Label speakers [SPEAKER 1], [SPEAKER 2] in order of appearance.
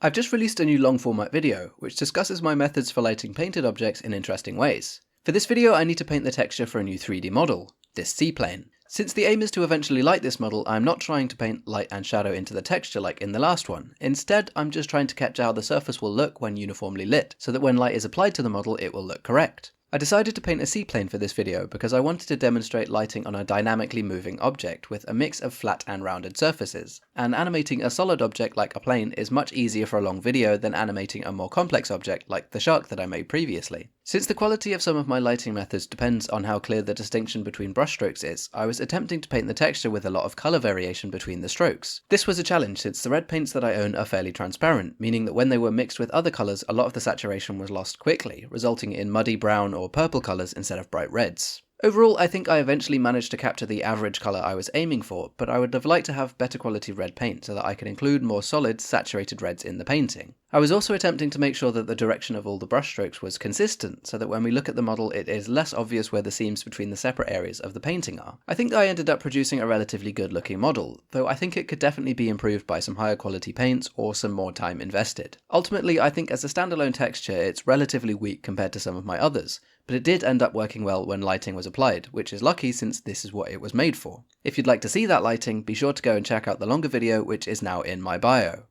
[SPEAKER 1] I've just released a new long format video, which discusses my methods for lighting painted objects in interesting ways. For this video I need to paint the texture for a new 3D model, this C-plane. Since the aim is to eventually light this model, I'm not trying to paint light and shadow into the texture like in the last one. Instead, I'm just trying to capture how the surface will look when uniformly lit, so that when light is applied to the model it will look correct. I decided to paint a C-plane for this video because I wanted to demonstrate lighting on a dynamically moving object with a mix of flat and rounded surfaces, and animating a solid object like a plane is much easier for a long video than animating a more complex object like the shark that I made previously. Since the quality of some of my lighting methods depends on how clear the distinction between brushstrokes is, I was attempting to paint the texture with a lot of colour variation between the strokes. This was a challenge since the red paints that I own are fairly transparent, meaning that when they were mixed with other colours a lot of the saturation was lost quickly, resulting in muddy brown or purple colours instead of bright reds. Overall, I think I eventually managed to capture the average colour I was aiming for, but I would have liked to have better quality red paint so that I could include more solid, saturated reds in the painting. I was also attempting to make sure that the direction of all the brushstrokes was consistent, so that when we look at the model it is less obvious where the seams between the separate areas of the painting are. I think I ended up producing a relatively good looking model, though I think it could definitely be improved by some higher quality paints or some more time invested. Ultimately, I think as a standalone texture it's relatively weak compared to some of my others, but it did end up working well when lighting was applied, which is lucky since this is what it was made for. If you'd like to see that lighting, be sure to go and check out the longer video which is now in my bio.